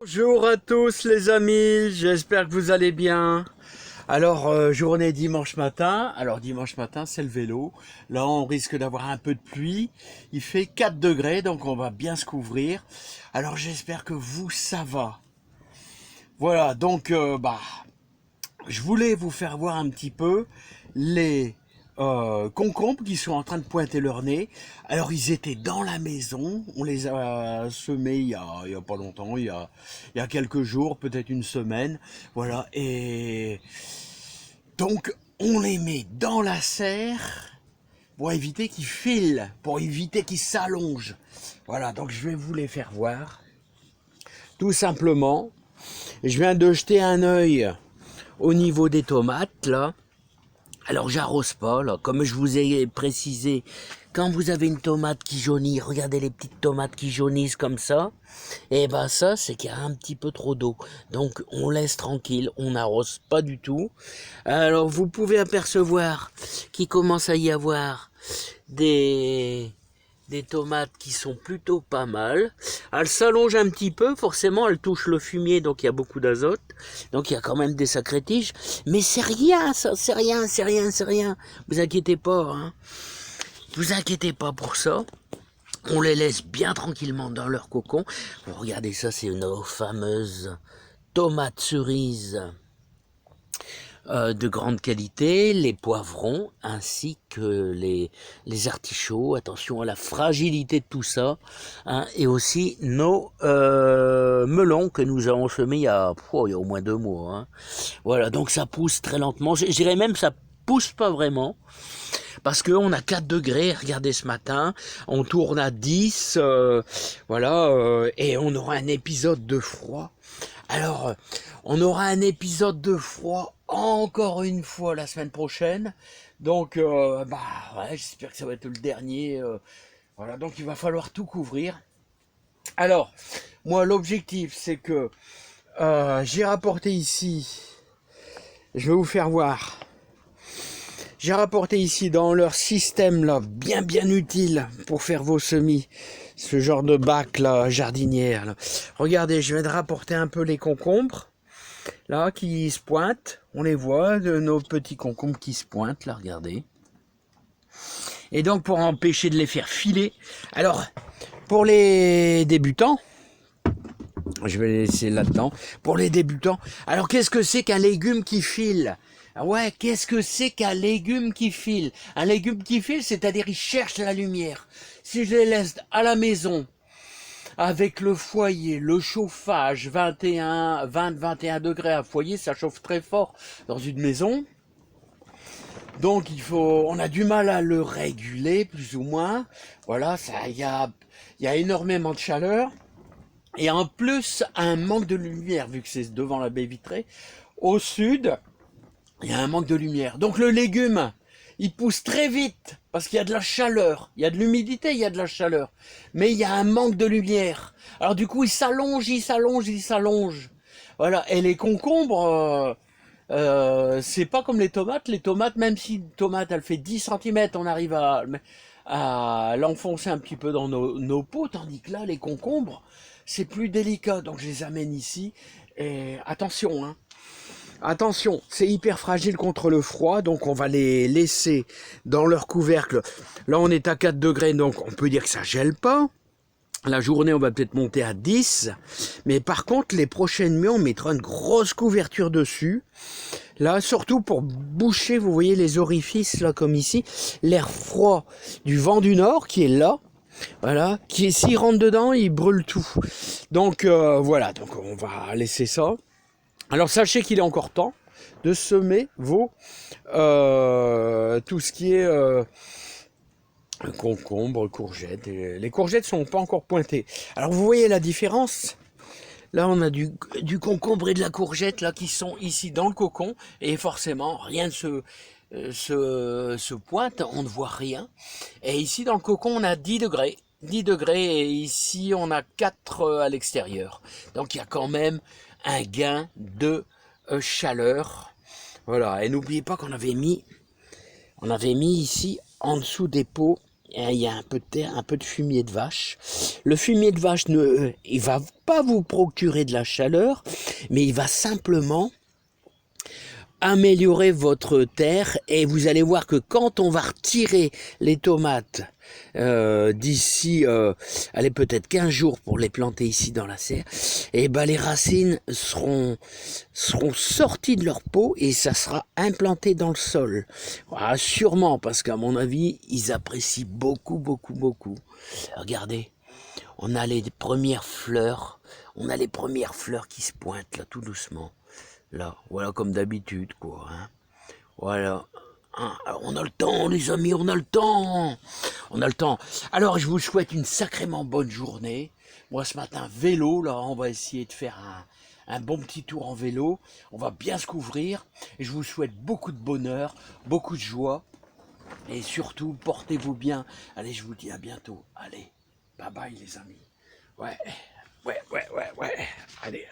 Bonjour à tous les amis, j'espère que vous allez bien. Alors, journée dimanche matin. Alors, dimanche matin, c'est le vélo. Là, on risque d'avoir un peu de pluie. Il fait 4 degrés, donc on va bien se couvrir. Alors, j'espère que vous, ça va. Voilà, donc, je voulais vous faire voir un petit peu les concombres qui sont en train de pointer leur nez. Alors ils étaient dans la maison, on les a semés il y a pas longtemps, il y a quelques jours, peut-être une semaine, voilà, et donc on les met dans la serre pour éviter qu'ils filent, pour éviter qu'ils s'allongent. Voilà, donc je vais vous les faire voir, tout simplement. Je viens de jeter un œil au niveau des tomates, là. Alors j'arrose pas, là, comme je vous ai précisé, quand vous avez une tomate qui jaunit, regardez les petites tomates qui jaunissent comme ça, et ben ça c'est qu'il y a un petit peu trop d'eau. Donc on laisse tranquille, on n'arrose pas du tout. Alors vous pouvez apercevoir qu'il commence à y avoir des des tomates qui sont plutôt pas mal. Elles s'allongent un petit peu, forcément, elles touchent le fumier, donc il y a beaucoup d'azote. Donc il y a quand même des sacrées tiges. Mais c'est rien, ça, c'est rien, c'est rien, c'est rien. Vous inquiétez pas, hein. Vous inquiétez pas pour ça. On les laisse bien tranquillement dans leur cocon. Bon, regardez ça, c'est nos fameuses tomates cerises de grande qualité, les poivrons ainsi que les artichauts. Attention à la fragilité de tout ça, hein, et aussi nos melons que nous avons semés il y a au moins 2 mois. Hein. Voilà, donc ça pousse très lentement. Je dirais même ça pousse pas vraiment. Parce qu'on a 4 degrés, regardez ce matin, on tourne à 10, et on aura un épisode de froid. Alors, on aura un épisode de froid encore une fois la semaine prochaine. Donc, ouais, j'espère que ça va être le dernier. Voilà, donc il va falloir tout couvrir. Alors, moi, l'objectif, c'est que j'ai rapporté ici, je vais vous faire voir. J'ai rapporté ici dans leur système là, bien utile pour faire vos semis, ce genre de bac là, jardinière. Là. Regardez, je viens de rapporter un peu les concombres, là, qui se pointent. On les voit, de nos petits concombres qui se pointent, là, regardez. Et donc pour empêcher de les faire filer, alors, pour les débutants, je vais les laisser là-dedans, pour les débutants, alors qu'est-ce que c'est qu'un légume qui file ? Ah ouais, qu'est-ce que c'est qu'un légume qui file? Un légume qui file, c'est-à-dire il cherche la lumière. Si je les laisse à la maison, avec le foyer, le chauffage, 20-21 degrés à foyer, ça chauffe très fort dans une maison. Donc on a du mal à le réguler, plus ou moins. Voilà, il y a énormément de chaleur. Et en plus, un manque de lumière, vu que c'est devant la baie vitrée. Au sud, il y a un manque de lumière. Donc le légume, il pousse très vite parce qu'il y a de la chaleur. Il y a de l'humidité, il y a de la chaleur. Mais il y a un manque de lumière. Alors du coup, il s'allonge, il s'allonge, il s'allonge. Voilà. Et les concombres, c'est pas comme les tomates. Les tomates, même si une tomate, elle fait 10 centimètres, on arrive à l'enfoncer un petit peu dans nos pots. Tandis que là, les concombres, c'est plus délicat. Donc je les amène ici. Et attention, hein. Attention, c'est hyper fragile contre le froid, donc on va les laisser dans leur couvercle. Là, on est à 4 degrés, donc on peut dire que ça gèle pas. La journée, on va peut-être monter à 10. Mais par contre, les prochaines nuits, on mettra une grosse couverture dessus. Là, surtout pour boucher, vous voyez les orifices, là, comme ici. L'air froid du vent du nord qui est là. Voilà, qui s'il rentre dedans, il brûle tout. Donc, voilà, donc on va laisser ça. Alors sachez qu'il est encore temps de semer tout ce qui est concombres, courgettes. Les courgettes sont pas encore pointées. Alors vous voyez la différence. Là on a du concombre et de la courgette là qui sont ici dans le cocon et forcément rien ne se pointe, on ne voit rien. Et ici dans le cocon on a 10 degrés. 10 degrés et ici on a 4 à l'extérieur. Donc il y a quand même un gain de chaleur. Voilà, et n'oubliez pas qu'on avait mis ici en dessous des pots il y a un peu de terre, un peu de fumier de vache. Le fumier de vache, il va pas vous procurer de la chaleur, mais il va simplement améliorer votre terre et vous allez voir que quand on va retirer les tomates d'ici, allez peut-être 15 jours pour les planter ici dans la serre, et ben les racines seront sorties de leur peau et ça sera implanté dans le sol. Voilà, sûrement parce qu'à mon avis, ils apprécient beaucoup, beaucoup, beaucoup. Regardez, on a les premières fleurs, qui se pointent là tout doucement. Là, voilà comme d'habitude, quoi. Hein. Voilà. Hein, alors, on a le temps, les amis, on a le temps. On a le temps. Alors, je vous souhaite une sacrément bonne journée. Moi, ce matin, vélo, là, on va essayer de faire un bon petit tour en vélo. On va bien se couvrir. Et je vous souhaite beaucoup de bonheur, beaucoup de joie. Et surtout, portez-vous bien. Allez, je vous dis à bientôt. Allez, bye bye, les amis. Ouais, ouais. Allez.